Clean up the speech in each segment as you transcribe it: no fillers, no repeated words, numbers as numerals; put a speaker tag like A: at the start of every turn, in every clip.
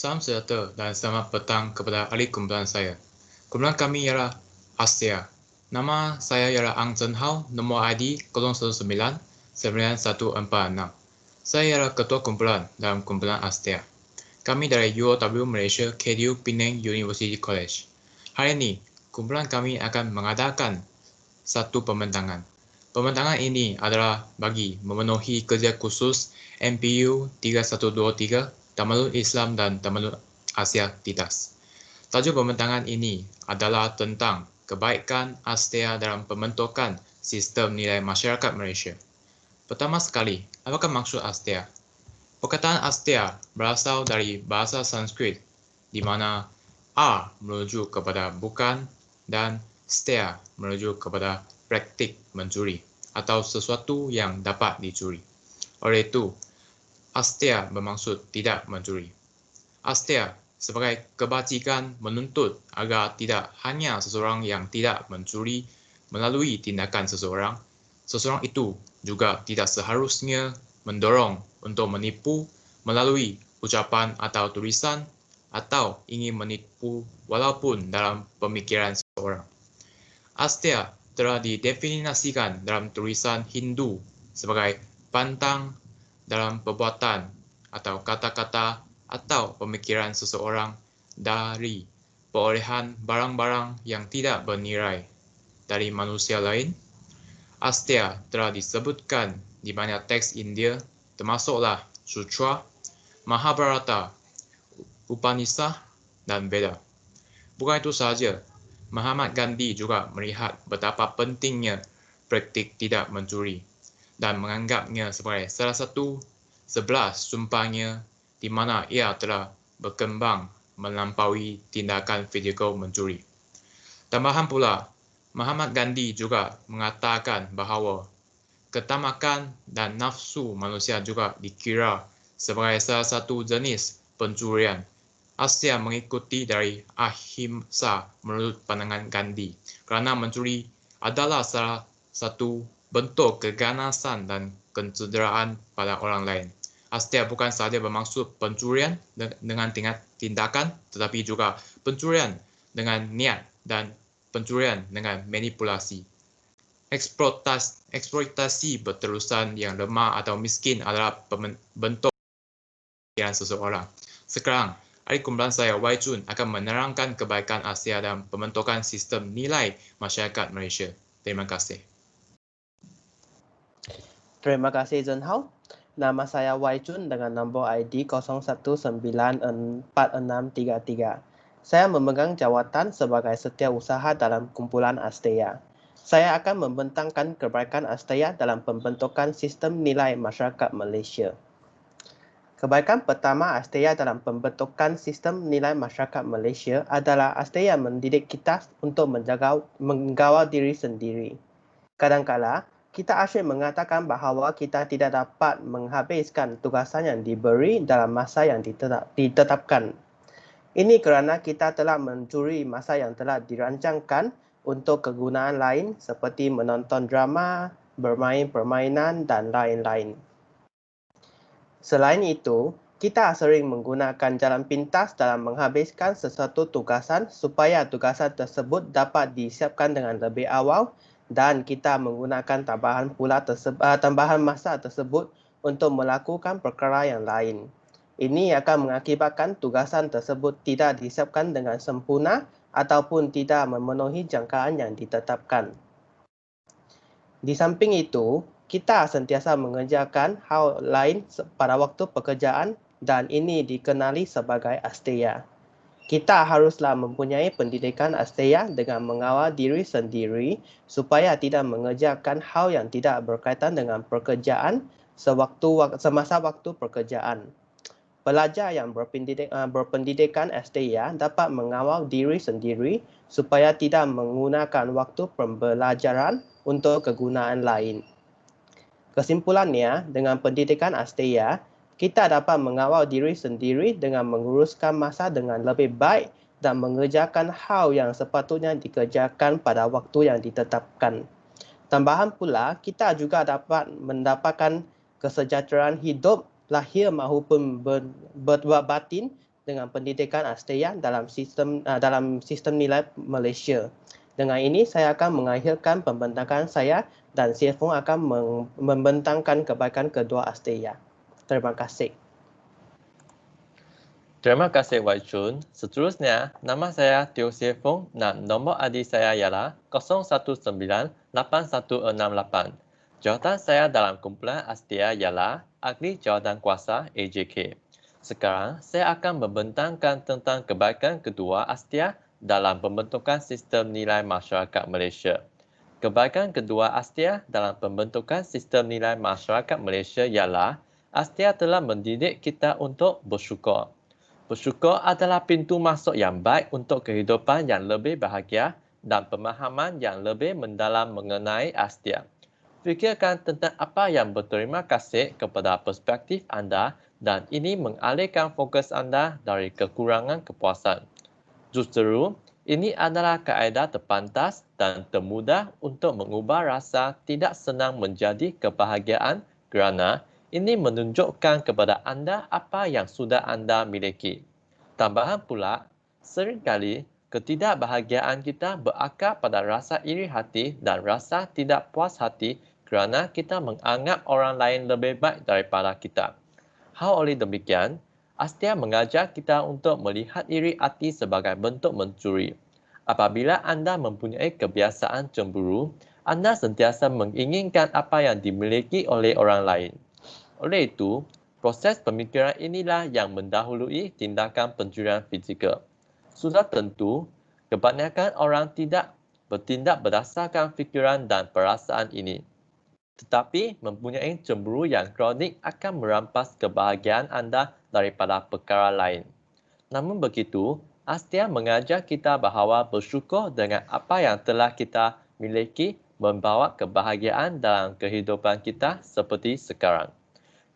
A: Salam sejahtera dan selamat petang kepada ahli kumpulan saya. Kumpulan kami ialah ASEA. Nama saya ialah Ang Chen Hao, nombor ID 0199146. Saya ialah ketua kumpulan dalam kumpulan ASEA. Kami dari UOW Malaysia KDU Penang University College. Hari ini, kumpulan kami akan mengadakan satu pembentangan. Pembentangan ini adalah bagi memenuhi kerja khusus MPU 3123 Tamadun Islam dan Tamadun Asia TITAS. Tajuk pembentangan ini adalah tentang kebaikan ASEA dalam pembentukan sistem nilai masyarakat Malaysia. Pertama sekali, apakah maksud ASEA? Perkataan ASEA berasal dari bahasa Sanskrit, di mana A merujuk kepada bukan dan STEA merujuk kepada praktik mencuri atau sesuatu yang dapat dicuri. Oleh itu, ASEA bermaksud tidak mencuri. ASEA sebagai kebajikan menuntut agar tidak hanya seseorang yang tidak mencuri melalui tindakan seseorang itu juga tidak seharusnya mendorong untuk menipu melalui ucapan atau tulisan atau ingin menipu walaupun dalam pemikiran seseorang. ASEA telah didefinisikan dalam tulisan Hindu sebagai pantang dalam perbuatan atau kata-kata atau pemikiran seseorang dari perolehan barang-barang yang tidak bernilai dari manusia lain. ASEA telah disebutkan di banyak teks India, termasuklah Sutra, Mahabharata, Upanishad, dan Veda. Bukan itu sahaja, Mahatma Gandhi juga melihat betapa pentingnya praktik tidak mencuri dan menganggapnya sebagai salah satu 11 sumpahnya di mana ia telah berkembang melampaui tindakan fizikal mencuri. Tambahan pula, Mahatma Gandhi juga mengatakan bahawa ketamakan dan nafsu manusia juga dikira sebagai salah satu jenis pencurian. ASEA mengikuti dari ahimsa menurut pandangan Gandhi, kerana mencuri adalah salah satu bentuk keganasan dan kecederaan pada orang lain. ASEA bukan sahaja bermaksud pencurian dengan tindakan, tetapi juga pencurian dengan niat dan pencurian dengan manipulasi. Eksploitasi berterusan yang lemah atau miskin adalah bentuk pemikiran seseorang. Sekarang, ahli kumpulan saya Wai Chun akan menerangkan kebaikan ASEA dalam pembentukan sistem nilai masyarakat Malaysia. Terima kasih.
B: Terima kasih Chen Hao. Nama saya Wai Chun dengan nombor ID 01944633. Saya memegang jawatan sebagai setiausaha dalam kumpulan ASEA. Saya akan membentangkan kebaikan ASEA dalam pembentukan sistem nilai masyarakat Malaysia. Kebaikan pertama ASEA dalam pembentukan sistem nilai masyarakat Malaysia adalah ASEA mendidik kita untuk mengawal diri sendiri. Kadang-kala, kita asyik mengatakan bahawa kita tidak dapat menghabiskan tugasan yang diberi dalam masa yang ditetapkan. Ini kerana kita telah mencuri masa yang telah dirancangkan untuk kegunaan lain seperti menonton drama, bermain permainan dan lain-lain. Selain itu, kita sering menggunakan jalan pintas dalam menghabiskan sesuatu tugasan supaya tugasan tersebut dapat disiapkan dengan lebih awal dan kita menggunakan tambahan masa tersebut untuk melakukan perkara yang lain. Ini akan mengakibatkan tugasan tersebut tidak disiapkan dengan sempurna ataupun tidak memenuhi jangkaan yang ditetapkan. Di samping itu, kita sentiasa mengerjakan hal lain pada waktu pekerjaan dan ini dikenali sebagai ASEA. Kita haruslah mempunyai pendidikan ASEA dengan mengawal diri sendiri supaya tidak mengerjakan hal yang tidak berkaitan dengan pekerjaan semasa waktu pekerjaan. Pelajar yang berpendidikan ASEA dapat mengawal diri sendiri supaya tidak menggunakan waktu pembelajaran untuk kegunaan lain. Kesimpulannya, dengan pendidikan ASEA, kita dapat mengawal diri sendiri dengan menguruskan masa dengan lebih baik dan mengerjakan hal yang sepatutnya dikerjakan pada waktu yang ditetapkan. Tambahan pula, kita juga dapat mendapatkan kesejahteraan hidup lahir maupun batin dengan pendidikan Asteya dalam sistem nilai Malaysia. Dengan ini, saya akan mengakhirkan pembentakan saya dan CFO akan membentangkan kebaikan kedua Asteya. Terima kasih.
C: Terima kasih Wai Chun. Seterusnya, nama saya Teo Sie Fong dan nombor ID saya ialah 0198168. Jawatan saya dalam kumpulan Astia ialah Ahli Jawatan Kuasa AJK. Sekarang, saya akan membentangkan tentang kebaikan kedua Astia dalam pembentukan sistem nilai masyarakat Malaysia. Kebaikan kedua Astia dalam pembentukan sistem nilai masyarakat Malaysia ialah Astia telah mendidik kita untuk bersyukur. Bersyukur adalah pintu masuk yang baik untuk kehidupan yang lebih bahagia dan pemahaman yang lebih mendalam mengenai Astia. Fikirkan tentang apa yang berterima kasih kepada perspektif anda dan ini mengalihkan fokus anda dari kekurangan kepuasan. Justru, ini adalah kaedah terpantas dan termudah untuk mengubah rasa tidak senang menjadi kebahagiaan kerana ini menunjukkan kepada anda apa yang sudah anda miliki. Tambahan pula, seringkali ketidakbahagiaan kita berakar pada rasa iri hati dan rasa tidak puas hati kerana kita menganggap orang lain lebih baik daripada kita. Hal oleh demikian, Astia mengajar kita untuk melihat iri hati sebagai bentuk mencuri. Apabila anda mempunyai kebiasaan cemburu, anda sentiasa menginginkan apa yang dimiliki oleh orang lain. Oleh itu, proses pemikiran inilah yang mendahului tindakan pencurian fizikal. Sudah tentu, kebanyakan orang tidak bertindak berdasarkan fikiran dan perasaan ini. Tetapi, mempunyai cemburu yang kronik akan merampas kebahagiaan anda daripada perkara lain. Namun begitu, Astia mengajar kita bahawa bersyukur dengan apa yang telah kita miliki membawa kebahagiaan dalam kehidupan kita seperti sekarang.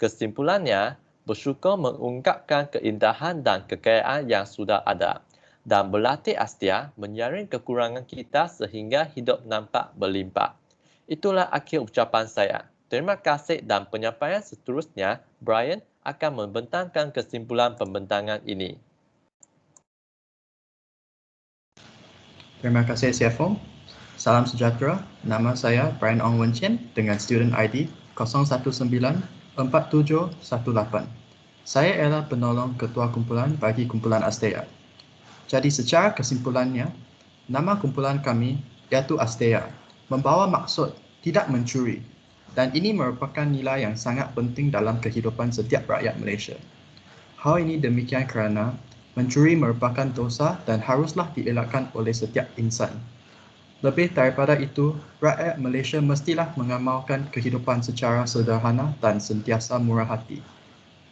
C: Kesimpulannya, bersyukur mengungkapkan keindahan dan kekayaan yang sudah ada dan berlatih Astia menyaring kekurangan kita sehingga hidup nampak berlimpah. Itulah akhir ucapan saya. Terima kasih dan penyampaian seterusnya, Brian akan membentangkan kesimpulan pembentangan ini.
D: Terima kasih CFO. Salam sejahtera. Nama saya Brian Ong Wen Chien dengan student ID 0194718. Saya ialah penolong ketua kumpulan bagi kumpulan Astea. Jadi secara kesimpulannya, nama kumpulan kami iaitu Astea membawa maksud tidak mencuri dan ini merupakan nilai yang sangat penting dalam kehidupan setiap rakyat Malaysia. Hal ini demikian kerana mencuri merupakan dosa dan haruslah dielakkan oleh setiap insan. Lebih daripada itu, rakyat Malaysia mestilah mengamalkan kehidupan secara sederhana dan sentiasa murah hati.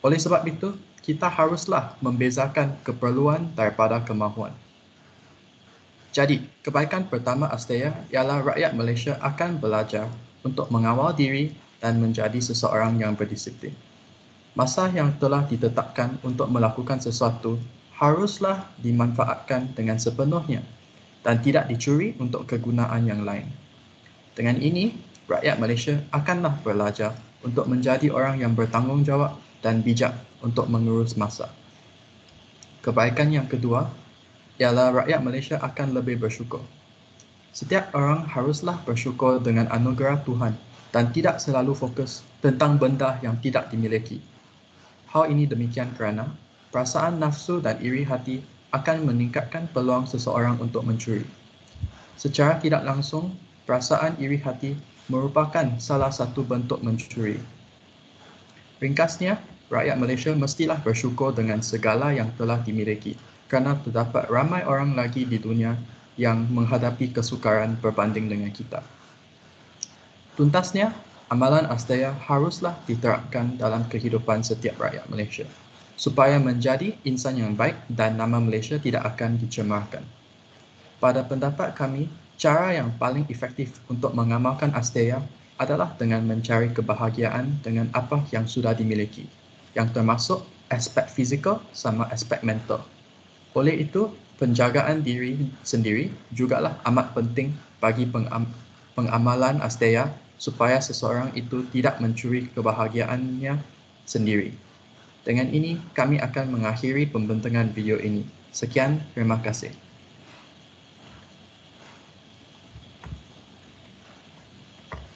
D: Oleh sebab itu, kita haruslah membezakan keperluan daripada kemahuan. Jadi, kebaikan pertama Astea ialah rakyat Malaysia akan belajar untuk mengawal diri dan menjadi seseorang yang berdisiplin. Masa yang telah ditetapkan untuk melakukan sesuatu haruslah dimanfaatkan dengan sepenuhnya dan tidak dicuri untuk kegunaan yang lain. Dengan ini, rakyat Malaysia akanlah belajar untuk menjadi orang yang bertanggungjawab dan bijak untuk mengurus masa. Kebaikan yang kedua ialah rakyat Malaysia akan lebih bersyukur. Setiap orang haruslah bersyukur dengan anugerah Tuhan dan tidak selalu fokus tentang benda yang tidak dimiliki. Hal ini demikian kerana perasaan nafsu dan iri hati akan meningkatkan peluang seseorang untuk mencuri. Secara tidak langsung, perasaan iri hati merupakan salah satu bentuk mencuri. Ringkasnya, rakyat Malaysia mestilah bersyukur dengan segala yang telah dimiliki kerana terdapat ramai orang lagi di dunia yang menghadapi kesukaran berbanding dengan kita. Tuntasnya, amalan Astea haruslah diterapkan dalam kehidupan setiap rakyat Malaysia supaya menjadi insan yang baik dan nama Malaysia tidak akan dicemarkan. Pada pendapat kami, cara yang paling efektif untuk mengamalkan Astea adalah dengan mencari kebahagiaan dengan apa yang sudah dimiliki, yang termasuk aspek fizikal sama aspek mental. Oleh itu, penjagaan diri sendiri jugalah amat penting bagi pengamalan Astea supaya seseorang itu tidak mencuri kebahagiaannya sendiri. Dengan ini, kami akan mengakhiri pembentangan video ini. Sekian, terima kasih.